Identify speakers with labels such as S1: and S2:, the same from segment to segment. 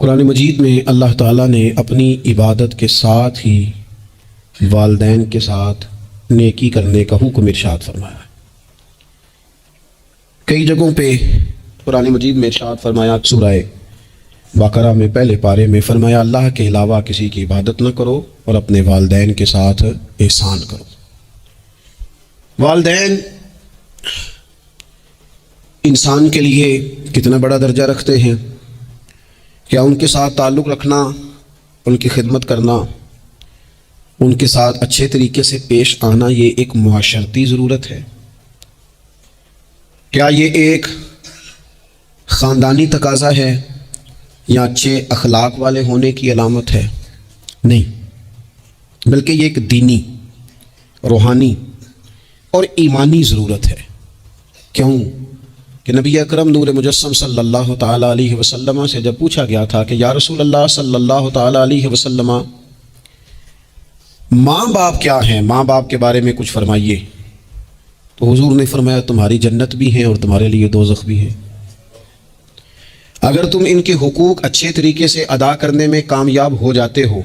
S1: قرآن مجید میں اللہ تعالیٰ نے اپنی عبادت کے ساتھ ہی والدین کے ساتھ نیکی کرنے کا حکم ارشاد فرمایا ہے۔ کئی جگہوں پہ قرآن مجید میں ارشاد فرمایا، سورہ بقرہ میں پہلے پارے میں فرمایا اللہ کے علاوہ کسی کی عبادت نہ کرو اور اپنے والدین کے ساتھ احسان کرو۔ والدین انسان کے لیے کتنا بڑا درجہ رکھتے ہیں، کیا ان کے ساتھ تعلق رکھنا، ان کی خدمت کرنا، ان کے ساتھ اچھے طریقے سے پیش آنا یہ ایک معاشرتی ضرورت ہے؟ کیا یہ ایک خاندانی تقاضا ہے یا اچھے اخلاق والے ہونے کی علامت ہے؟ نہیں، بلکہ یہ ایک دینی، روحانی اور ایمانی ضرورت ہے۔ کیوں کہ نبی اکرم نور مجسم صلی اللہ تعالیٰ علیہ وسلم سے جب پوچھا گیا تھا کہ یا رسول اللہ صلی اللہ تعالیٰ علیہ وسلم ماں باپ کیا ہیں، ماں باپ کے بارے میں کچھ فرمائیے، تو حضور نے فرمایا تمہاری جنت بھی ہیں اور تمہارے لیے دوزخ بھی ہے۔ اگر تم ان کے حقوق اچھے طریقے سے ادا کرنے میں کامیاب ہو جاتے ہو،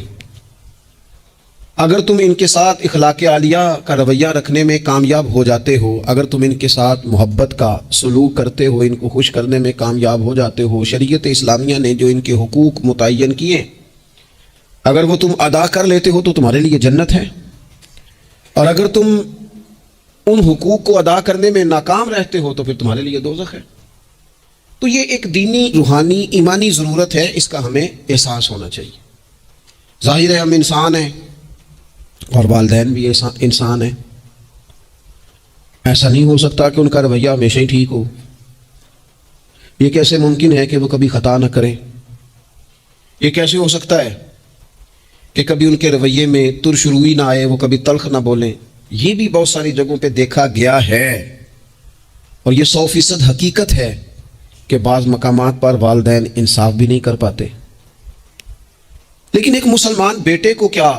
S1: اگر تم ان کے ساتھ اخلاق عالیہ کا رویہ رکھنے میں کامیاب ہو جاتے ہو، اگر تم ان کے ساتھ محبت کا سلوک کرتے ہو، ان کو خوش کرنے میں کامیاب ہو جاتے ہو، شریعت اسلامیہ نے جو ان کے حقوق متعین کیے اگر وہ تم ادا کر لیتے ہو تو تمہارے لیے جنت ہے، اور اگر تم ان حقوق کو ادا کرنے میں ناکام رہتے ہو تو پھر تمہارے لیے دوزخ ہے۔ تو یہ ایک دینی، روحانی، ایمانی ضرورت ہے، اس کا ہمیں احساس ہونا چاہیے۔ ظاہر ہے ہم انسان ہیں اور والدین بھی انسان ہیں، ایسا نہیں ہو سکتا کہ ان کا رویہ ہمیشہ ہی ٹھیک ہو۔ یہ کیسے ممکن ہے کہ وہ کبھی خطا نہ کریں؟ یہ کیسے ہو سکتا ہے کہ کبھی ان کے رویے میں ترش روئی نہ آئے، وہ کبھی تلخ نہ بولیں؟ یہ بھی بہت ساری جگہوں پہ دیکھا گیا ہے، اور یہ 100% حقیقت ہے کہ بعض مقامات پر والدین انصاف بھی نہیں کر پاتے۔ لیکن ایک مسلمان بیٹے کو کیا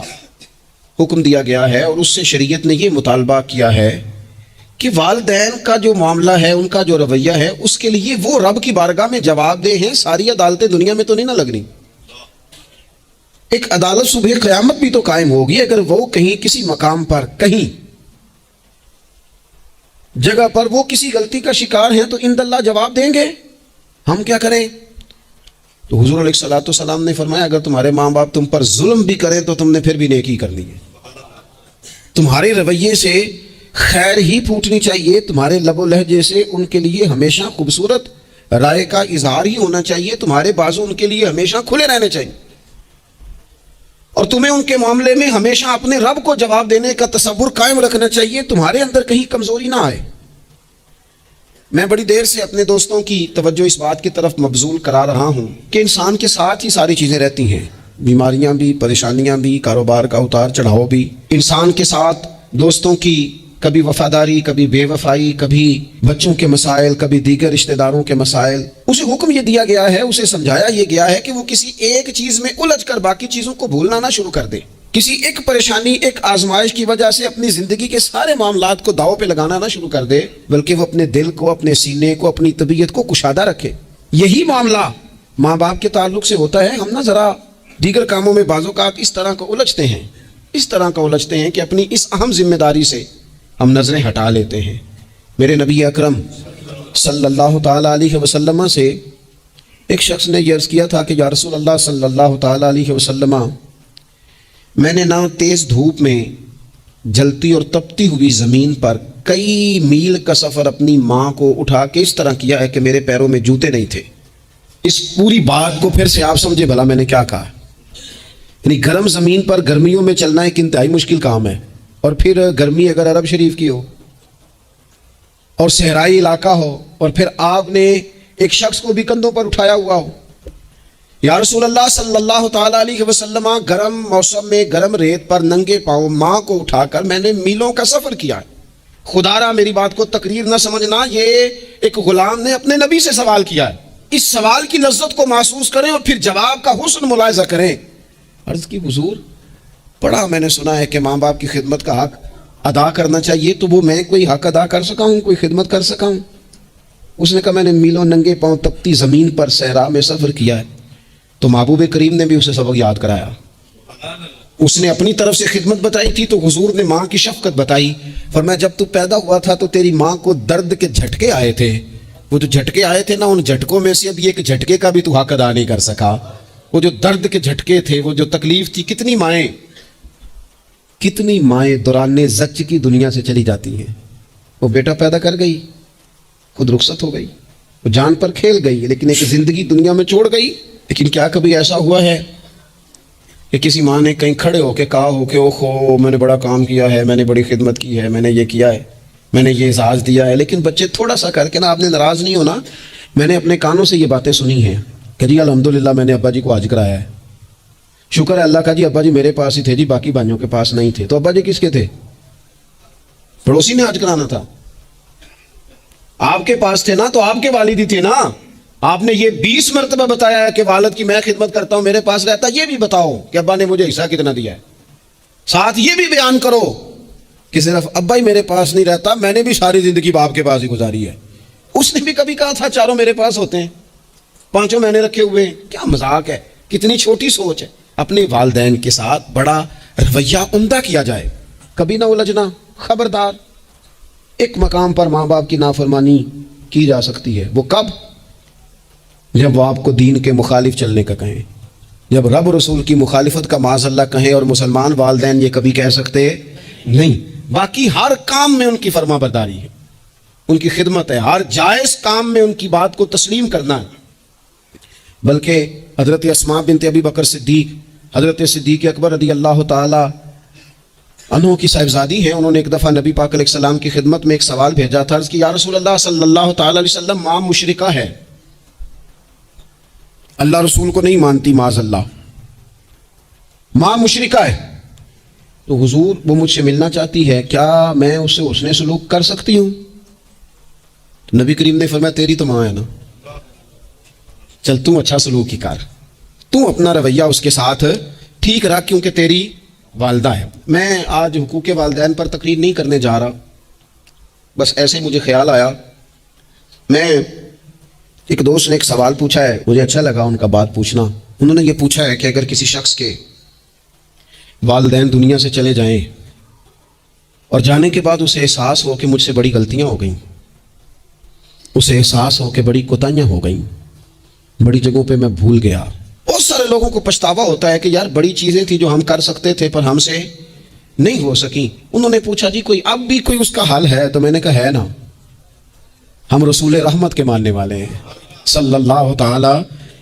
S1: حکم دیا گیا ہے، اور اس سے شریعت نے یہ مطالبہ کیا ہے کہ والدین کا جو معاملہ ہے، ان کا جو رویہ ہے، اس کے لیے وہ رب کی بارگاہ میں جواب دہ ہیں۔ ساری عدالتیں دنیا میں تو نہیں نہ لگنی، ایک عدالت صبح قیامت بھی تو قائم ہوگی۔ اگر وہ کہیں کسی مقام پر، کہیں جگہ پر وہ کسی غلطی کا شکار ہیں تو عند اللہ جواب دیں گے، ہم کیا کریں؟ تو حضور علیہ الصلوۃ والسلام نے فرمایا اگر تمہارے ماں باپ تم پر ظلم بھی کریں تو تم نے پھر بھی نیکی کرنی ہے۔ تمہارے رویے سے خیر ہی پھوٹنی چاہیے، تمہارے لب و لہجے سے ان کے لیے ہمیشہ خوبصورت رائے کا اظہار ہی ہونا چاہیے، تمہارے بازو ان کے لیے ہمیشہ کھلے رہنے چاہیے، اور تمہیں ان کے معاملے میں ہمیشہ اپنے رب کو جواب دینے کا تصور قائم رکھنا چاہیے، تمہارے اندر کہیں کمزوری نہ آئے۔ میں بڑی دیر سے اپنے دوستوں کی توجہ اس بات کی طرف مبذول کرا رہا ہوں کہ انسان کے ساتھ ہی ساری چیزیں رہتی ہیں، بیماریاں بھی، پریشانیاں بھی، کاروبار کا اتار چڑھاؤ بھی۔ انسان کے ساتھ دوستوں کی کبھی وفاداری، کبھی بے وفائی، کبھی بچوں کے مسائل، کبھی دیگر رشتہ داروں کے مسائل۔ اسے حکم یہ دیا گیا ہے، اسے سمجھایا یہ گیا ہے کہ وہ کسی ایک چیز میں الجھ کر باقی چیزوں کو بھولنا نہ شروع کر دے، کسی ایک پریشانی، ایک آزمائش کی وجہ سے اپنی زندگی کے سارے معاملات کو داؤ پہ لگانا نہ شروع کر دے، بلکہ وہ اپنے دل کو، اپنے سینے کو، اپنی طبیعت کو کشادہ رکھے۔ یہی معاملہ ماں باپ کے تعلق سے ہوتا ہے۔ ہم نہ ذرا دیگر کاموں میں بعض اوقات اس طرح کا الجھتے ہیں کہ اپنی اس اہم ذمہ داری سے ہم نظریں ہٹا لیتے ہیں۔ میرے نبی اکرم صلی اللہ تعالیٰ علیہ وسلم سے ایک شخص نے یہ عرض کیا تھا کہ یا رسول اللہ صلی اللہ تعالیٰ علیہ وسلم، میں نے نہ تیز دھوپ میں جلتی اور تپتی ہوئی زمین پر کئی میل کا سفر اپنی ماں کو اٹھا کے اس طرح کیا ہے کہ میرے پیروں میں جوتے نہیں تھے۔ اس پوری بات کو پھر سے آپ سمجھے بھلا میں نے کیا کہا۔ یعنی گرم زمین پر گرمیوں میں چلنا ایک انتہائی مشکل کام ہے، اور پھر گرمی اگر عرب شریف کی ہو اور صحرائی علاقہ ہو، اور پھر آپ نے ایک شخص کو بھی کندھوں پر اٹھایا ہوا ہو۔ یا رسول اللہ صلی اللہ تعالیٰ علیہ وسلم، گرم موسم میں گرم ریت پر ننگے پاؤں ماں کو اٹھا کر میں نے میلوں کا سفر کیا ہے۔ خدا را میری بات کو تقریر نہ سمجھنا، یہ ایک غلام نے اپنے نبی سے سوال کیا ہے۔ اس سوال کی لذت کو محسوس کریں اور پھر جواب کا حسن ملاحظہ کریں۔ عرض کی حضور، پڑھا میں نے سنا ہے کہ ماں باپ کی خدمت کا حق ادا کرنا چاہیے، تو وہ میں کوئی حق ادا کر سکا ہوں، کوئی خدمت کر سکا ہوں؟ اس نے کہا میں نے میلوں ننگے پاؤں تپتی زمین پر صحرا میں سفر کیا ہے، تو محبوب کریم نے بھی اسے سبق یاد کرایا. اس نے اپنی طرف سے خدمت بتائی تھی تو حضور نے ماں کی شفقت بتائی. فرمایا جب تو پیدا ہوا تھا تو تیری ماں کو درد کے جھٹکے آئے تھے. وہ جو جھٹکے آئے تھے نا، ان جھٹکوں میں سے اب ایک جھٹکے کا بھی تو حق ادا نہیں کر سکا. وہ جو درد کے جھٹکے تھے، وہ جو تکلیف تھی، کتنی مائیں دوران زچ کی دنیا سے چلی جاتی ہیں. وہ بیٹا پیدا کر گئی، خود رخصت ہو گئی، وہ جان پر کھیل گئی، لیکن ایک زندگی دنیا میں چھوڑ گئی. لیکن کیا کبھی ایسا ہوا ہے کہ کسی ماں نے کہیں کھڑے ہو کے کہا ہو کہ اوہو میں نے بڑا کام کیا ہے، میں نے بڑی خدمت کی ہے، میں نے یہ کیا ہے، میں نے یہ اعزاز دیا ہے. لیکن بچے تھوڑا سا کر کے نا، آپ نے ناراض نہیں ہونا، میں نے اپنے کانوں سے یہ باتیں سنی ہیں کہ جی الحمدللہ میں نے ابا جی کو حج کرایا ہے، شکر ہے اللہ کا جی ابا جی میرے پاس ہی تھے جی، باقی بھائیوں کے پاس نہیں تھے. تو ابا جی کس کے تھے؟ پڑوسی نے حج کرانا تھا، آپ کے پاس تھے نا، تو آپ کے والد ہی تھے نا. آپ نے یہ 20 مرتبہ بتایا ہے کہ والد کی میں خدمت کرتا ہوں، میرے پاس رہتا. یہ بھی بتاؤ کہ ابا نے مجھے حصہ کتنا دیا ہے. ساتھ یہ بھی بیان کرو کہ صرف ابا ہی میرے پاس نہیں رہتا، میں نے بھی ساری زندگی باپ کے پاس ہی گزاری ہے. اس نے بھی کبھی کہا تھا چاروں میرے پاس ہوتے ہیں، پانچوں میں نے رکھے ہوئے ہیں. کیا مذاق ہے، کتنی چھوٹی سوچ ہے. اپنے والدین کے ساتھ بڑا رویہ عمدہ کیا جائے، کبھی نہ الجھنا. خبردار، ایک مقام پر ماں باپ کی نافرمانی کی جا سکتی ہے. وہ کب؟ جب وہ آپ کو دین کے مخالف چلنے کا کہیں، جب رب رسول کی مخالفت کا معاذ اللہ کہیں. اور مسلمان والدین یہ کبھی کہہ سکتے نہیں. باقی ہر کام میں ان کی فرما برداری ہے، ان کی خدمت ہے، ہر جائز کام میں ان کی بات کو تسلیم کرنا ہے. بلکہ حضرت اسماء بنت ابی بکر صدیق، حضرت صدیق اکبر رضی اللہ تعالی عنہ کی صاحبزادی ہیں. انہوں نے ایک دفعہ نبی پاک علیہ السلام کی خدمت میں ایک سوال بھیجا تھا کہ یا رسول اللہ صلی اللہ تعالی علیہ وسلم، ماں مشرکہ ہے، اللہ رسول کو نہیں مانتی، معاذ اللہ، ماں مشرکہ ہے، تو حضور وہ مجھ سے ملنا چاہتی ہے، کیا میں اس سے حسن سلوک کر سکتی ہوں؟ تو نبی کریم نے فرمایا تیری تو ماں ہے نا، چل تم اچھا سلوک ہی کر، تم اپنا رویہ اس کے ساتھ ٹھیک رکھ، کیونکہ تیری والدہ ہے. میں آج حقوق والدین پر تقریر نہیں کرنے جا رہا، بس ایسے مجھے خیال آیا. میں ایک دوست نے ایک سوال پوچھا ہے، مجھے اچھا لگا ان کا بات پوچھنا. انہوں نے یہ پوچھا ہے کہ اگر کسی شخص کے والدین دنیا سے چلے جائیں اور جانے کے بعد اسے احساس ہو کہ مجھ سے بڑی غلطیاں ہو گئیں، اسے احساس ہو کہ بڑی کوتاہیاں ہو گئیں، بڑی جگہوں پہ میں بھول گیا. بہت سارے لوگوں کو پچھتاوا ہوتا ہے کہ یار بڑی چیزیں تھیں جو ہم کر سکتے تھے پر ہم سے نہیں ہو سکیں. انہوں نے پوچھا جی کوئی اب بھی کوئی اس کا حل ہے؟ تو میں نے کہا ہے نا، ہم رسول رحمت کے ماننے والے ہیں صلی اللہ تعالی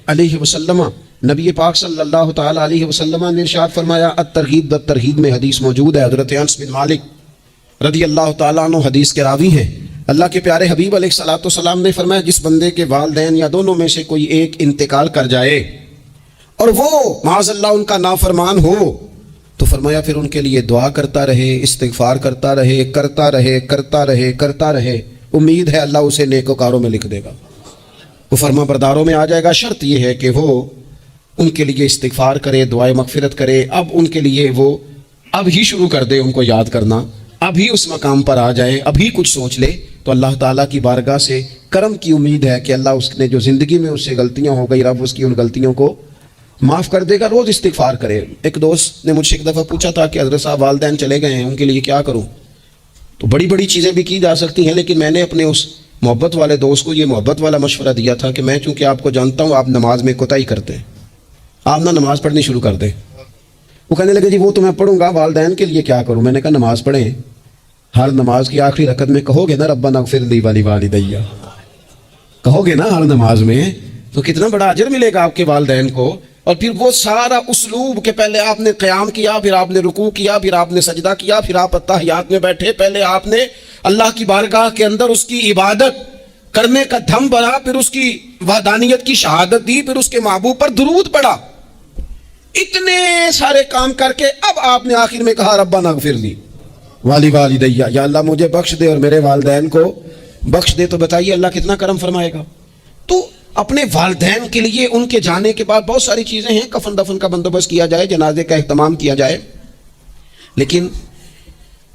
S1: علیہ وسلم. نبی پاک صلی اللہ تعالی علیہ وسلم نے ارشاد فرمایا، الترغیب بالترہیب میں حدیث موجود ہے. حضرت انس بن مالک رضی اللہ تعالیٰ عنہ حدیث کے راوی ہیں. اللہ کے پیارے حبیب علیہ الصلوۃ والسلام نے فرمایا جس بندے کے والدین یا دونوں میں سے کوئی ایک انتقال کر جائے اور وہ معاذ اللہ ان کا نافرمان ہو، تو فرمایا پھر ان کے لیے دعا کرتا رہے، استغفار کرتا رہے، کرتا رہے، کرتا رہے، کرتا رہے. امید ہے اللہ اسے نیکوکاروں میں لکھ دے گا، وہ فرما برداروں میں آ جائے گا. شرط یہ ہے کہ وہ ان کے لیے استغفار کرے، دعائے مغفرت کرے. اب ان کے لیے وہ اب ہی شروع کر دے ان کو یاد کرنا، اب ہی اس مقام پر آ جائے، اب ہی کچھ سوچ لے. تو اللہ تعالیٰ کی بارگاہ سے کرم کی امید ہے کہ اللہ اس نے جو زندگی میں اس سے غلطیاں ہو گئی، رب اس کی ان غلطیوں کو معاف کر دے گا. روز استغفار کرے. ایک دوست نے مجھ سے ایک دفعہ پوچھا تھا کہ حضرت صاحب والدین چلے گئے ہیں، ان کے لیے کیا کروں؟ تو بڑی بڑی چیزیں بھی کی جا سکتی ہیں، لیکن میں نے اپنے اس محبت والے دوست کو یہ محبت والا مشورہ دیا تھا کہ میں چونکہ آپ کو جانتا ہوں آپ نماز میں کوتاہی کرتے ہیں، آپ نہ نماز پڑھنی شروع کر دیں. وہ کہنے لگے جی وہ تو میں پڑھوں گا، والدین کے لیے کیا کروں؟ میں نے کہا نماز پڑھیں، ہر نماز کی آخری رکعت میں کہو گے نا ربنا اغفر لی ولوالدی، کہو گے نا ہر نماز میں، تو کتنا بڑا اجر ملے گا آپ کے والدین کو. اور پھر وہ سارا اسلوب کہ پہلے آپ نے قیام کیا، پھر آپ نے رکوع کیا، پھر آپ نے سجدہ کیا، پھر آپ اتحیات میں بیٹھے، پہلے آپ نے اللہ کی بارگاہ کے اندر اس کی عبادت کرنے کا دھم بھرا، پھر اس کی وحدانیت کی شہادت دی، پھر اس کے محبوب پر درود پڑھا. اتنے سارے کام کر کے اب آپ نے آخر میں کہا ربنا اغفر لی ولوالدی، یا اللہ مجھے بخش دے اور میرے والدین کو بخش دے. تو بتائیے اللہ کتنا کرم فرمائے گا. تو اپنے والدین کے لیے ان کے جانے کے بعد بہت ساری چیزیں ہیں، کفن دفن کا بندوبست کیا جائے، جنازے کا اہتمام کیا جائے، لیکن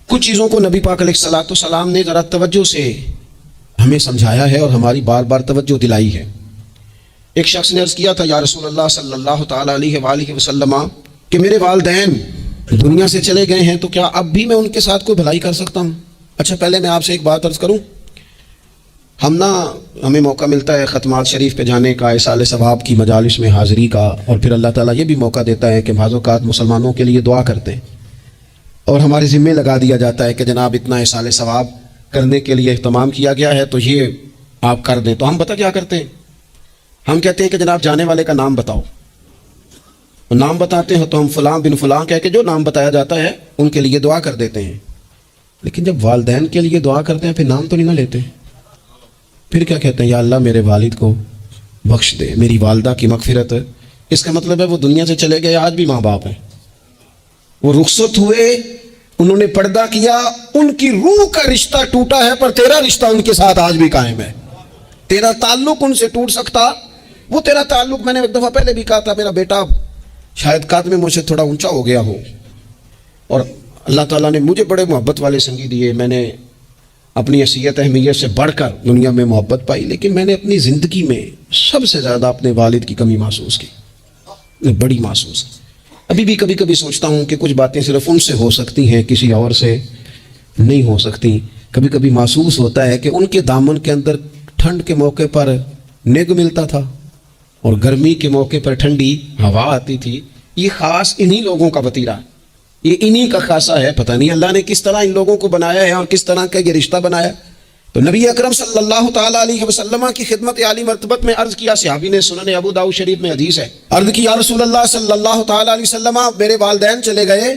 S1: کچھ چیزوں کو نبی پاک علیہ الصلوۃ والسلام نے ذرا توجہ سے ہمیں سمجھایا ہے اور ہماری بار بار توجہ دلائی ہے. ایک شخص نے عرض کیا تھا یا رسول اللہ صلی اللہ تعالیٰ علیہ وآلہ وسلم کہ میرے والدین دنیا سے چلے گئے ہیں تو کیا اب بھی میں ان کے ساتھ کوئی بھلائی کر سکتا ہوں؟ اچھا پہلے میں آپ سے ایک بات عرض کروں، ہمیں موقع ملتا ہے ختمات شریف پہ جانے کا، اصال ثواب کی مجالس میں حاضری کا، اور پھر اللہ تعالیٰ یہ بھی موقع دیتا ہے کہ بعض اوقات مسلمانوں کے لیے دعا کرتے ہیں اور ہمارے ذمے لگا دیا جاتا ہے کہ جناب اتنا اصال ثواب کرنے کے لیے اہتمام کیا گیا ہے تو یہ آپ کر دیں۔ تو ہم پتہ کیا کرتے ہیں، ہم کہتے ہیں کہ جناب جانے والے کا نام بتاؤ، نام بتاتے ہیں تو ہم فلاں بن فلاں کہہ کے جو نام بتایا جاتا ہے ان کے لیے دعا کر دیتے ہیں۔ لیکن جب والدین کے لیے دعا کرتے ہیں پھر نام تو نہیں نہ لیتے، پھر کیا کہتے ہیں یا اللہ میرے والد کو بخش دے، میری والدہ کی مغفرت۔ اس کا مطلب ہے وہ دنیا سے چلے گئے، آج بھی ماں باپ ہیں، وہ رخصت ہوئے، انہوں نے پردہ کیا، ان کی روح کا رشتہ ٹوٹا ہے پر تیرا رشتہ ان کے ساتھ آج بھی قائم ہے۔ تیرا تعلق ان سے ٹوٹ سکتا، وہ تیرا تعلق، میں نے ایک دفعہ پہلے بھی کہا تھا، میرا بیٹا شاید قد میں مجھ سے تھوڑا اونچا ہو گیا ہو اور اللہ تعالیٰ نے مجھے بڑے محبت والے سنگی دیے، میں نے اپنی حیثیت اہمیت سے بڑھ کر دنیا میں محبت پائی، لیکن میں نے اپنی زندگی میں سب سے زیادہ اپنے والد کی کمی محسوس کی، بڑی محسوس۔ ابھی بھی کبھی کبھی سوچتا ہوں کہ کچھ باتیں صرف ان سے ہو سکتی ہیں، کسی اور سے نہیں ہو سکتی۔ کبھی کبھی محسوس ہوتا ہے کہ ان کے دامن کے اندر ٹھنڈ کے موقع پر نگ ملتا تھا اور گرمی کے موقع پر ٹھنڈی ہوا آتی تھی۔ یہ خاص انہی لوگوں کا وتیرہ، یہ انہی کا خاصہ ہے۔ پتہ نہیں اللہ نے کس طرح ان لوگوں کو بنایا ہے اور کس طرح کا یہ رشتہ بنایا۔ تو نبی اکرم صلی اللہ تعالیٰ علیہ وسلم کی خدمت عالی مرتبت میں عرض کیا، صحابی نے، سنن ابو داؤد شریف میں حدیث ہے، عرض کی یا رسول اللہ صلی اللہ تعالیٰ علیہ وسلم میرے والدین چلے گئے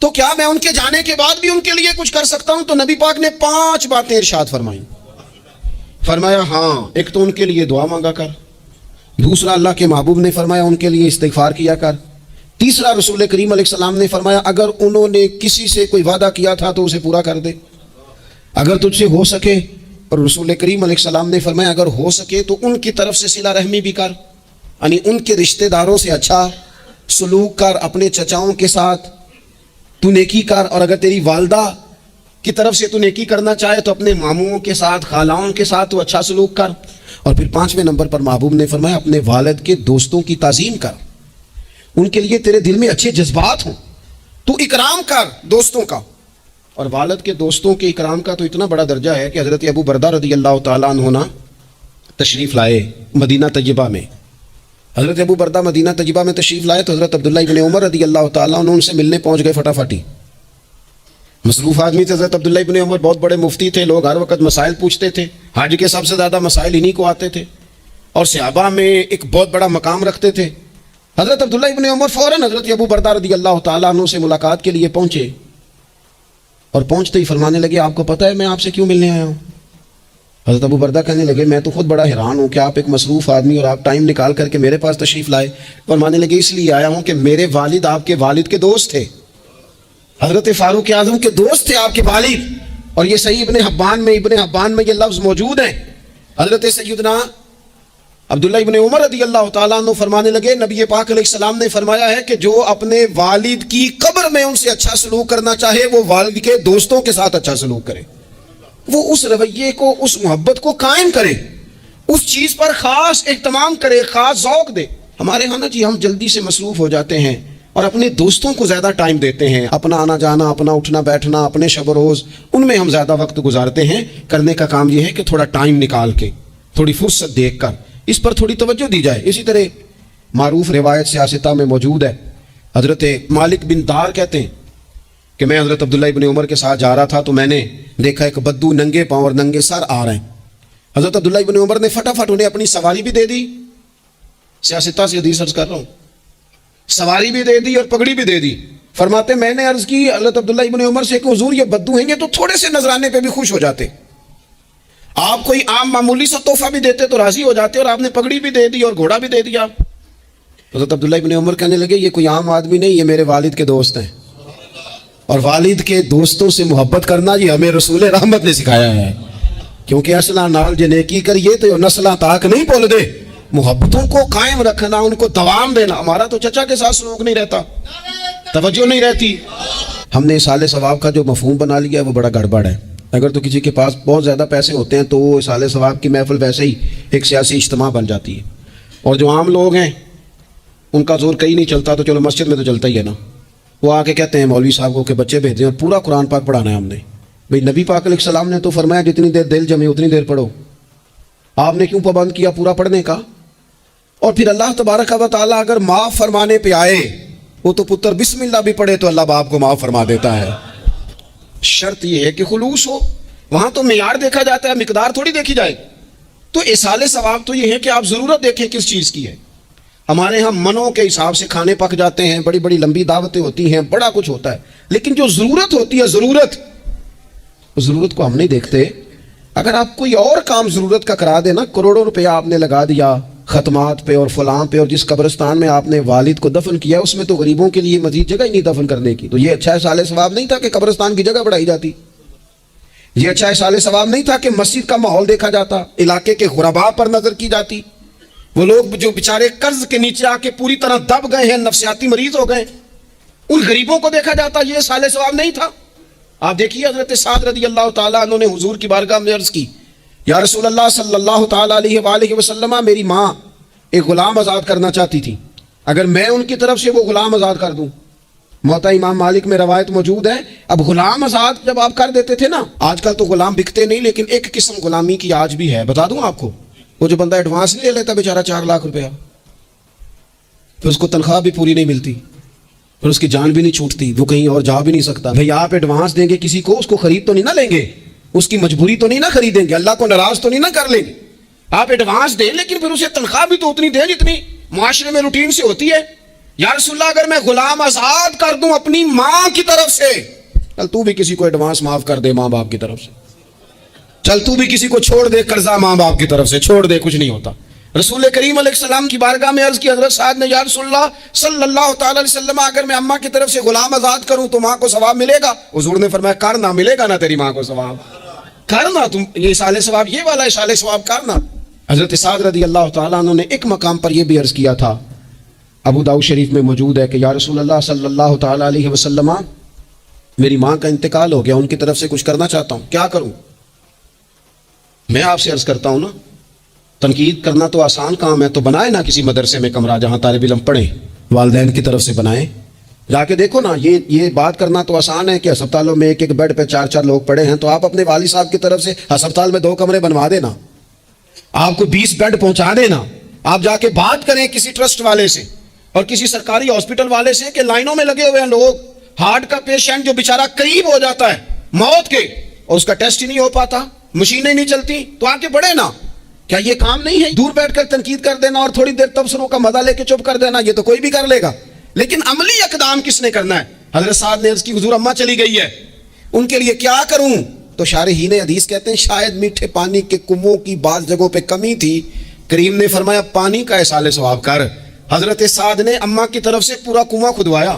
S1: تو کیا میں ان کے جانے کے بعد بھی ان کے لیے کچھ کر سکتا ہوں؟ تو نبی پاک نے 5 باتیں ارشاد فرمائیں۔ فرمایا ہاں، ایک تو ان کے لیے دعا مانگا کر، دوسرا اللہ کے محبوب نے فرمایا ان کے لیے استغفار کیا کر، تیسرا رسول کریم علیہ السلام نے فرمایا اگر انہوں نے کسی سے کوئی وعدہ کیا تھا تو اسے پورا کر دے اگر تجھ سے ہو سکے، اور رسول کریم علیہ السلام نے فرمایا اگر ہو سکے تو ان کی طرف سے صلہ رحمی بھی کر، یعنی ان کے رشتہ داروں سے اچھا سلوک کر، اپنے چچاؤں کے ساتھ تو نیکی کر، اور اگر تیری والدہ کی طرف سے تو نیکی کرنا چاہے تو اپنے ماموں کے ساتھ، خالاؤں کے ساتھ تو اچھا سلوک کر، اور پھر 5ویں نمبر پر محبوب نے فرمایا اپنے والد کے دوستوں کی تعظیم کر، ان کے لیے تیرے دل میں اچھے جذبات ہوں، تو اکرام کر دوستوں کا۔ اور والد کے دوستوں کے اکرام کا تو اتنا بڑا درجہ ہے کہ حضرت ابو بردہ رضی اللہ تعالیٰ عنہ تشریف لائے مدینہ طیبہ میں۔ حضرت ابو بردہ مدینہ طیبہ میں تشریف لائے تو حضرت عبداللہ ابن عمر رضی اللہ تعالیٰ عنہ ان سے ملنے پہنچ گئے فٹافٹی۔ مصروف آدمی تھے حضرت عبداللہ ابن عمر، بہت بڑے مفتی تھے، لوگ ہر وقت مسائل پوچھتے تھے، حج کے سب سے زیادہ مسائل انہی کو آتے تھے، اور صحابہ میں ایک بہت بڑا مقام رکھتے تھے۔ حضرت عبداللہ ابن عمر فوراً حضرت ابو بردہ رضی اللہ تعالیٰ عنہ سے ملاقات کے لیے پہنچے، اور پہنچتے ہی فرمانے لگے آپ کو پتہ ہے میں آپ سے کیوں ملنے آیا ہوں؟ حضرت ابو بردہ کہنے لگے میں تو خود بڑا حیران ہوں کہ آپ ایک مصروف آدمی اور آپ ٹائم نکال کر کے میرے پاس تشریف لائے۔ فرمانے لگے اس لیے آیا ہوں کہ میرے والد آپ کے والد کے دوست تھے، حضرت فاروق اعظم کے دوست تھے آپ کے والد، اور یہ صحیح ابن حبان میں یہ لفظ موجود ہے۔ حضرت سیدنا عبداللہ ابن عمر رضی اللہ تعالیٰ عنہ فرمانے لگے نبی پاک علیہ السلام نے فرمایا ہے کہ جو اپنے والد کی قبر میں ان سے اچھا سلوک کرنا چاہے وہ والد کے دوستوں کے ساتھ اچھا سلوک کرے، وہ اس رویے کو، اس محبت کو قائم کرے، اس چیز پر خاص اہتمام کرے، خاص ذوق دے۔ ہمارے ہاں نا جی ہم جلدی سے مصروف ہو جاتے ہیں اور اپنے دوستوں کو زیادہ ٹائم دیتے ہیں، اپنا آنا جانا، اپنا اٹھنا بیٹھنا، اپنے شب و روز ان میں ہم زیادہ وقت گزارتے ہیں۔ کرنے کا کام یہ ہے کہ تھوڑا ٹائم نکال کے، تھوڑی فرصت دیکھ کر اس پر تھوڑی توجہ دی جائے۔ اسی طرح معروف روایت سیاستہ میں موجود ہے، حضرت مالک بن دار کہتے ہیں کہ میں حضرت عبداللہ ابن عمر کے ساتھ جا رہا تھا تو میں نے دیکھا ایک بدو ننگے پاؤں اور ننگے سر آ رہے ہیں۔ حضرت عبداللہ ابن عمر نے فٹافٹ انہیں اپنی سواری بھی دے دی، سیاستہ سے حدیث عرض کر رہا ہوں، سواری بھی دے دی اور پگڑی بھی دے دی۔ فرماتے میں نے عرض کی حضرت عبداللہ ابن عمر سے کہ حضور یہ بدو ہیں، یہ تو تھوڑے سے نذرانے پہ بھی خوش ہو جاتے، آپ کوئی عام معمولی سا تحفہ بھی دیتے تو راضی ہو جاتے، اور آپ نے پگڑی بھی دے دی اور گھوڑا بھی دے دیا۔ حضرت عبداللہ ابن عمر کہنے لگے یہ کوئی عام آدمی نہیں، یہ میرے والد کے دوست ہیں، اور والد کے دوستوں سے محبت کرنا یہ ہمیں رسول رحمت نے سکھایا ہے، کیونکہ اصلہ نال جے نیکی کریے تو نسلہ تاک نہیں بول دے، محبتوں کو قائم رکھنا، ان کو دوام دینا۔ ہمارا تو چچا کے ساتھ سلوک نہیں رہتا، توجہ نہیں رہتی۔ ہم نے اصال ثواب کا جو مفہوم بنا لیا ہے وہ بڑا گڑبڑ ہے۔ اگر تو کسی کے پاس بہت زیادہ پیسے ہوتے ہیں تو وہ اصال ثواب کی محفل ویسے ہی ایک سیاسی اجتماع بن جاتی ہے، اور جو عام لوگ ہیں ان کا زور کہیں نہیں چلتا تو چلو مسجد میں تو چلتا ہی ہے نا، وہ آ کے کہتے ہیں مولوی صاحب کو کہ بچے بھیج دیں اور پورا قرآن پاک پڑھانا ہے ہم نے. بھئی نبی پاک علیہ السلام نے تو فرمایا جتنی دیر دل جمے اتنی دیر پڑھو، آپ نے کیوں پابند کیا پورا پڑھنے کا؟ اور پھر اللہ تبارک و تعالیٰ اگر معاف فرمانے پہ آئے وہ تو پتر بسم اللہ بھی پڑھے تو اللہ باپ کو معاف فرما دیتا ہے. شرط یہ ہے کہ خلوص ہو، وہاں تو معیار دیکھا جاتا ہے، مقدار تھوڑی دیکھی جائے. تو ایصال ثواب تو یہ ہے کہ آپ ضرورت دیکھیں کس چیز کی ہے. ہمارے ہاں منوں کے حساب سے کھانے پک جاتے ہیں، بڑی بڑی لمبی دعوتیں ہوتی ہیں، بڑا کچھ ہوتا ہے، لیکن جو ضرورت ہوتی ہے ضرورت کو ہم نہیں دیکھتے. اگر آپ کوئی اور کام ضرورت کا کرا دے نا، کروڑوں روپیہ آپ نے لگا دیا ختمات پہ اور فلاں پہ، اور جس قبرستان میں آپ نے والد کو دفن کیا اس میں تو غریبوں کے لیے مزید جگہ ہی نہیں دفن کرنے کی، تو یہ اچھا ایصال ثواب نہیں تھا کہ قبرستان کی جگہ بڑھائی جاتی؟ یہ اچھا ایصال ثواب نہیں تھا کہ مسجد کا ماحول دیکھا جاتا، علاقے کے غرباء پر نظر کی جاتی، وہ لوگ جو بیچارے قرض کے نیچے آ کے پوری طرح دب گئے ہیں، نفسیاتی مریض ہو گئے، ان غریبوں کو دیکھا جاتا؟ یہ ایصال ثواب نہیں تھا؟ آپ دیکھیے حضرت سعد رضی اللہ تعالیٰ عنہ نے حضور کی بارگاہ میں عرض کی، یا رسول اللہ صلی اللہ تعالیٰ علیہ وآلہ وسلم، میری ماں ایک غلام آزاد کرنا چاہتی تھی، اگر میں ان کی طرف سے وہ غلام آزاد کر دوں، موطا امام مالک میں روایت موجود ہے، اب غلام آزاد جب آپ کر دیتے تھے نا، آج کل تو غلام بکتے نہیں، لیکن ایک قسم غلامی کی آج بھی ہے، بتا دوں آپ کو، وہ جو بندہ ایڈوانس نہیں لے لیتا بیچارہ 4 لاکھ روپیہ، پھر اس کو تنخواہ بھی پوری نہیں ملتی، پھر اس کی جان بھی نہیں چھوٹتی، وہ کہیں اور جا بھی نہیں سکتا. بھئی آپ ایڈوانس دیں گے کسی کو، اس کو خرید تو نہیں نہ لیں گے، اس کی مجبوری تو نہیں نہ خریدیں گے، اللہ کو ناراض تو نہیں نہ کر لیں گے. آپ ایڈوانس دیں لیکن پھر اسے تنخواہ بھی تو اتنی دیں جتنی معاشرے میں روٹین سے ہوتی ہے. یا رسول اللہ اگر میں غلام آزاد کر دوں اپنی ماں کی طرف سے، چل تو بھی کسی کو ایڈوانس معاف کر دے ماں باپ کی طرف سے، چل تو بھی کسی کو چھوڑ دے قرضہ ماں باپ کی طرف سے چھوڑ دے، کچھ نہیں ہوتا. رسول کریم علیہ السلام کی بارگاہ میں عرض کی حضرت سعد نے، یا رسول اللہ صلی اللہ تعالی علیہ وسلم، اگر میں اماں کی طرف سے غلام آزاد کروں تو ماں کو ثواب ملے گا؟ حضور نے فرمایا کرنا، ملے گا نا تیری ماں کو ثواب، کرنا تم یہ ایصال ثواب، یہ والا ایصال ثواب کرنا. حضرت سعد رضی اللہ تعالیٰ عنہ نے ایک مقام پر یہ بھی عرض کیا تھا، ابو داؤد شریف میں موجود ہے، کہ یا رسول اللہ صلی اللہ تعالیٰ علیہ وسلم، میری ماں کا انتقال ہو گیا، ان کی طرف سے کچھ کرنا چاہتا ہوں، کیا کروں؟ میں آپ سے عرض کرتا ہوں نا، تنقید کرنا تو آسان کام ہے، تو بنائے نا کسی مدرسے میں کمرہ جہاں طالب علم پڑھیں، والدین کی طرف سے بنائیں، جا کے دیکھو نا. یہ بات کرنا تو آسان ہے کہ ہسپتالوں میں ایک بیڈ پہ 4 لوگ پڑے ہیں، تو آپ اپنے والد صاحب کی طرف سے ہسپتال میں 2 کمرے بنوا دینا، آپ کو 20 بیڈ پہنچا دینا. آپ جا کے بات کریں کسی ٹرسٹ والے سے اور کسی سرکاری ہاسپٹل والے سے کہ لائنوں میں لگے ہوئے ہیں لوگ، ہارٹ کا پیشنٹ جو بیچارہ قریب ہو جاتا ہے موت کے اور اس کا ٹیسٹ ہی نہیں ہو پاتا، مشینیں نہیں چلتی، تو آ کے پڑھے نا. کیا یہ کام نہیں ہے؟ دور بیٹھ کر تنقید کر دینا اور تھوڑی دیر تبصروں کا مزہ لے کے چپ کر دینا، یہ تو کوئی بھی کر لے گا، لیکن عملی اقدام کس نے کرنا ہے؟ حضرت سعد نے عرض کی، حضور اماں چلی گئی ہے، ان کے لیے کیا کروں؟ تو شارحین حدیث کہتے ہیں شاید میٹھے پانی کے کنووں کی بعض جگہوں پہ کمی تھی، کریم نے فرمایا پانی کا ایصال ثواب کر. حضرت سعد نے اماں کی طرف سے پورا کنواں کھدوایا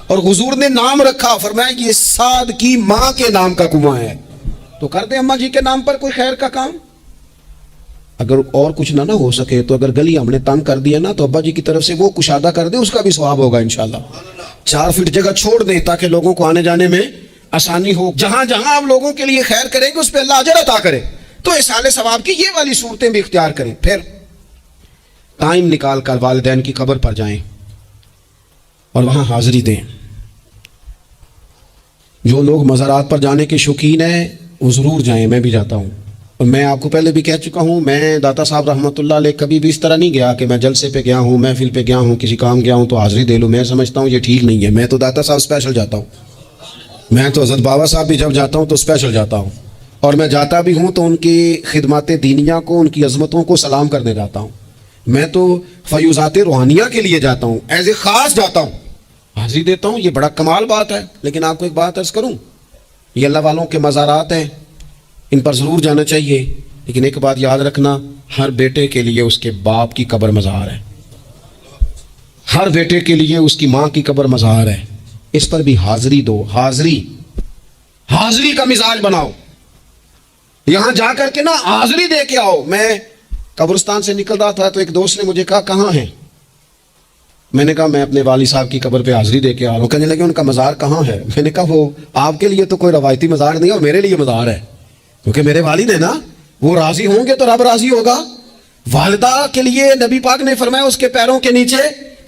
S1: اور حضور نے نام رکھا، فرمایا یہ سعد کی ماں کے نام کا کنواں ہے، تو کر دیں اماں جی کے نام پر کوئی خیر کا کام. اگر اور کچھ نہ ہو سکے تو اگر گلی ہم نے تنگ کر دیا نا، تو ابا جی کی طرف سے وہ کشادہ کر دیں، اس کا بھی ثواب ہوگا انشاءاللہ. 4 فٹ جگہ چھوڑ دیں تاکہ لوگوں کو آنے جانے میں آسانی ہو. جہاں جہاں آپ لوگوں کے لیے خیر کریں گے اس پہ اللہ اجر عطا کرے. تو ایصال ثواب کی یہ والی صورتیں بھی اختیار کریں. پھر ٹائم نکال کر والدین کی قبر پر جائیں اور وہاں حاضری دیں. جو لوگ مزارات پر جانے کے شوقین ہیں وہ ضرور جائیں، میں بھی جاتا ہوں. اور میں آپ کو پہلے بھی کہہ چکا ہوں، میں داتا صاحب رحمۃ اللہ علیہ کبھی بھی اس طرح نہیں گیا کہ میں جلسے پہ گیا ہوں، محفل پہ گیا ہوں، کسی کام گیا ہوں تو حاضری دے لوں. میں سمجھتا ہوں یہ ٹھیک نہیں ہے. میں تو داتا صاحب اسپیشل جاتا ہوں، میں تو حضرت بابا صاحب بھی جب جاتا ہوں تو اسپیشل جاتا ہوں، اور میں جاتا بھی ہوں تو ان کی خدمات دینیہ کو، ان کی عظمتوں کو سلام کرنے جاتا ہوں. میں تو فیوزات روحانیہ کے لیے جاتا ہوں، ایز اے خاص جاتا ہوں، حاضری دیتا ہوں. یہ بڑا کمال بات ہے. لیکن آپ کو ایک بات عرض کروں، یہ اللہ والوں کے مزارات ہیں، ان پر ضرور جانا چاہیے. لیکن ایک بات یاد رکھنا، ہر بیٹے کے لیے اس کے باپ کی قبر مزار ہے، ہر بیٹے کے لیے اس کی ماں کی قبر مزار ہے. اس پر بھی حاضری دو. حاضری کا مزاج بناؤ. یہاں جا کر کے نا حاضری دے کے آؤ. میں قبرستان سے نکل رہا تھا تو ایک دوست نے مجھے کہا کہاں ہے؟ میں نے کہا میں اپنے والد صاحب کی قبر پہ حاضری دے کے آ رہا ہوں. کہنے لگے ان کا مزار کہاں ہے؟ میں نے کہا وہ آپ کے لیے تو کوئی روایتی مزار نہیں ہے، اور میرے لیے مزار ہے، کیونکہ میرے والد ہیں نا، وہ راضی ہوں گے تو رب راضی ہوگا. والدہ کے لیے نبی پاک نے فرمایا اس کے پیروں کے نیچے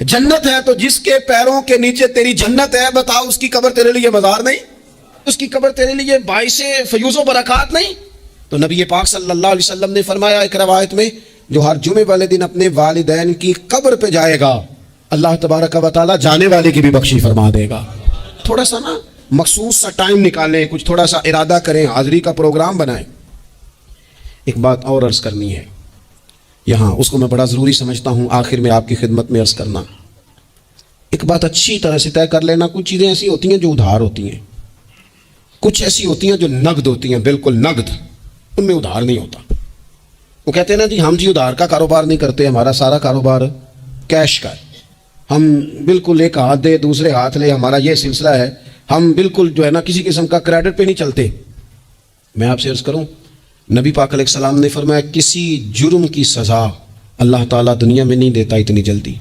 S1: جنت ہے، تو جس کے پیروں کے نیچے تیری جنت ہے، بتاؤ اس کی قبر تیرے لیے مزار نہیں؟ اس کی قبر تیرے لیے باعث فیوز و برکات نہیں؟ تو نبی پاک صلی اللہ علیہ وسلم نے فرمایا ایک روایت میں، جو ہر جمعے والے دن اپنے والدین کی قبر پہ جائے گا، اللہ تبارک و تعالیٰ جانے والے کی بھی بخشی فرما دے گا۔ تھوڑا سا نا مخصوص سا ٹائم نکالیں، کچھ تھوڑا سا ارادہ کریں، حاضری کا پروگرام بنائیں۔ ایک بات اور عرض کرنی ہے یہاں، اس کو میں بڑا ضروری سمجھتا ہوں آخر میں آپ کی خدمت میں عرض کرنا۔ ایک بات اچھی طرح سے طے کر لینا، کچھ چیزیں ایسی ہوتی ہیں جو ادھار ہوتی ہیں، کچھ ایسی ہوتی ہیں جو نقد ہوتی ہیں، بالکل نقد، ان میں ادھار نہیں ہوتا۔ وہ کہتے ہیں نا جی ہم جی ادھار کا کاروبار نہیں کرتے، ہمارا سارا کاروبار کیش کا ہے، ہم بالکل ایک ہاتھ دے دوسرے ہاتھ لے، ہمارا یہ سلسلہ ہے، ہم بالکل جو ہے نا کسی قسم کا کریڈٹ پہ نہیں چلتے۔ میں آپ سے عرض کروں، نبی پاک علیہ السلام نے فرمایا کسی جرم کی سزا اللہ تعالیٰ دنیا میں نہیں دیتا اتنی جلدی۔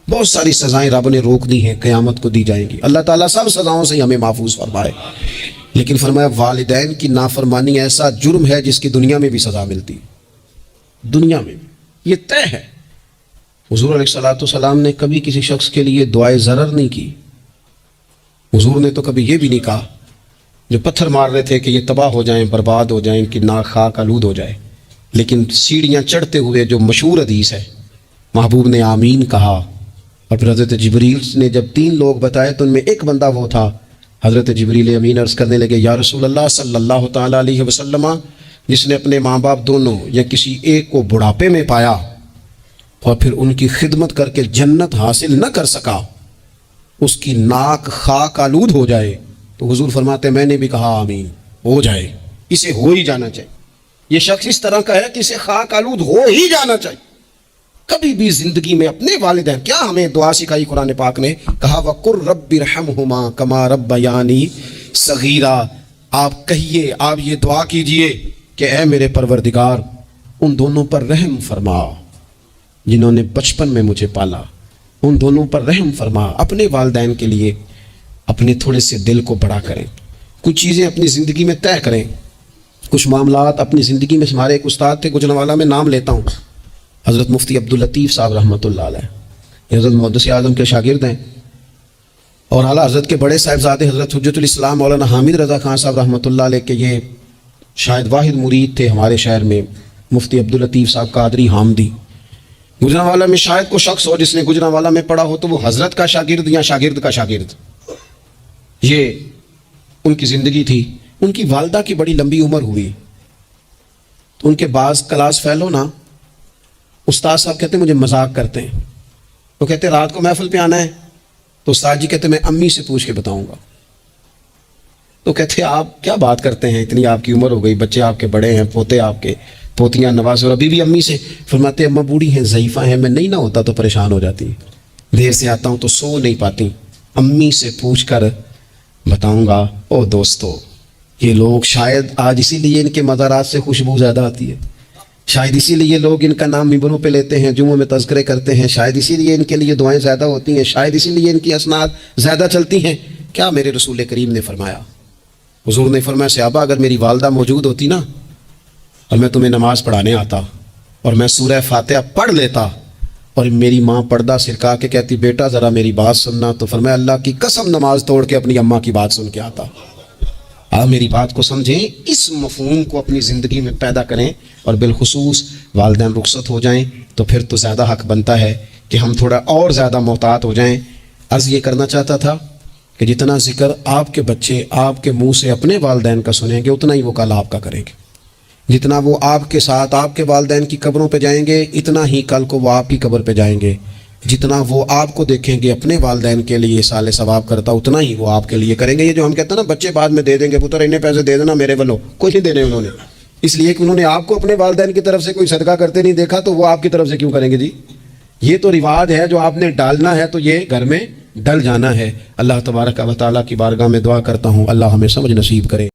S1: بہت ساری سزائیں رب نے روک دی ہیں، قیامت کو دی جائیں گی، اللہ تعالیٰ سب سزاؤں سے ہمیں محفوظ فرمائے، لیکن فرمایا والدین کی نافرمانی ایسا جرم ہے جس کی دنیا میں بھی سزا ملتی، دنیا میں بھی، یہ طے ہے۔ حضور علیہ السلام نے کبھی کسی شخص کے لیے دعائے ضرر نہیں کی، حضور نے تو کبھی یہ بھی نہیں کہا جو پتھر مار رہے تھے کہ یہ تباہ ہو جائیں، برباد ہو جائیں، ان کی ناک خاک آلود ہو جائے، لیکن سیڑھیاں چڑھتے ہوئے جو مشہور حدیث ہے، محبوب نے آمین کہا، اور پھر حضرت جبریل نے جب 3 لوگ بتائے تو ان میں ایک بندہ وہ تھا، حضرت جبریل امین عرض کرنے لگے یا رسول اللہ صلی اللہ تعالیٰ علیہ وسلم، جس نے اپنے ماں باپ دونوں یا کسی ایک کو بڑھاپے میں پایا اور پھر ان کی خدمت کر کے جنت حاصل نہ کر سکا، اس کی ناک خاک آلود ہو جائے، تو حضور فرماتے میں نے بھی کہا آمین، ہو جائے، اسے ہو ہی جانا چاہیے، یہ شخص اس طرح کا ہے کہ اسے خاک آلود ہو ہی جانا چاہیے۔ کبھی بھی زندگی میں اپنے والدین، کیا ہمیں دعا سکھائی قرآن پاک نے، کہا وَقُلْ رَبِّ ارْحَمْهُمَا كَمَا رَبَّيَانِي صَغِيرًا، آپ کہیے، آپ یہ دعا کیجئے کہ اے میرے پروردگار ان دونوں پر رحم فرما جنہوں نے بچپن میں مجھے پالا، ان دونوں پر رحم فرما۔ اپنے والدین کے لیے اپنے تھوڑے سے دل کو بڑا کریں، کچھ چیزیں اپنی زندگی میں طے کریں، کچھ معاملات اپنی زندگی میں۔ ہمارے ایک استاد تھے گجرانوالہ میں، نام لیتا ہوں، حضرت مفتی عبداللطیف صاحب رحمۃ اللہ علیہ، حضرت محدث اعظم کے شاگرد ہیں، اور اعلیٰ حضرت کے بڑے صاحبزادے حضرت حجت الاسلام مولانا حامد رضا خان صاحب رحمۃ اللہ علیہ کے یہ شاید واحد مرید تھے ہمارے شہر میں، مفتی عبداللطیف صاحب قادری حامدی۔ گجرانوالہ میں شاید کوئی شخص ہو جس نے گجرانوالہ میں پڑھا ہو تو وہ حضرت کا شاگرد یا شاگرد کا شاگرد، یہ ان کی زندگی تھی۔ ان کی والدہ کی بڑی لمبی عمر ہوئی تو ان کے بعض کلاس فیلو نا، استاد صاحب کہتے ہیں مجھے مذاق کرتے ہیں، وہ کہتے ہیں رات کو محفل پہ آنا ہے، تو استاد جی کہتے ہیں میں امی سے پوچھ کے بتاؤں گا، تو کہتے ہیں آپ کیا بات کرتے ہیں، اتنی آپ کی عمر ہو گئی، بچے آپ کے بڑے ہیں، پوتے آپ کے، پوتیاں نواز، اور ابھی بھی امی سے۔ فرماتے ہیں اماں بوڑھی ہیں، ضعیفہ ہیں، میں نہیں نہ ہوتا تو پریشان ہو جاتی، دیر سے آتا ہوں تو سو نہیں پاتی، امی سے پوچھ کر بتاؤں گا۔ او دوستو، یہ لوگ شاید آج اسی لیے ان کے مزارات سے خوشبو زیادہ آتی ہے، شاید اسی لیے لوگ ان کا نام ممبروں پہ لیتے ہیں، جمعوں میں تذکرے کرتے ہیں، شاید اسی لیے ان کے لیے دعائیں زیادہ ہوتی ہیں، شاید اسی لیے ان کی اسناد زیادہ چلتی ہیں۔ کیا میرے رسول کریم نے فرمایا، حضور نے فرمایا صحابہ اگر میری والدہ موجود ہوتی نا اور میں تمہیں نماز پڑھانے آتا اور میں سورہ فاتحہ پڑھ لیتا اور میری ماں پردہ سرکا کے کہتی بیٹا ذرا میری بات سننا، تو فرمایا اللہ کی قسم نماز توڑ کے اپنی اماں کی بات سن کے آتا۔ آپ میری بات کو سمجھیں، اس مفہوم کو اپنی زندگی میں پیدا کریں، اور بالخصوص والدین رخصت ہو جائیں تو پھر تو زیادہ حق بنتا ہے کہ ہم تھوڑا اور زیادہ محتاط ہو جائیں۔ عرض یہ کرنا چاہتا تھا کہ جتنا ذکر آپ کے بچے آپ کے منہ سے اپنے والدین کا سنیں گے اتنا ہی وہ کل آپ کا کریں گے، جتنا وہ آپ کے ساتھ آپ کے والدین کی قبروں پہ جائیں گے اتنا ہی کل کو وہ آپ کی قبر پہ جائیں گے، جتنا وہ آپ کو دیکھیں گے اپنے والدین کے لیے سال ثواب کرتا اتنا ہی وہ آپ کے لیے کریں گے۔ یہ جو ہم کہتے ہیں نا بچے بعد میں دے دیں گے، پتر انہیں پیسے دے دینا میرے والوں، کچھ نہیں دینے انہوں نے، اس لیے کہ انہوں نے آپ کو اپنے والدین کی طرف سے کوئی صدقہ کرتے نہیں دیکھا تو وہ آپ کی طرف سے کیوں کریں گے جی؟ یہ تو رواج ہے جو آپ نے ڈالنا ہے تو یہ گھر میں ڈل جانا ہے۔ اللہ تبارک و تعالیٰ کی بارگاہ میں دعا کرتا ہوں اللہ ہمیں سمجھ نصیب کرے۔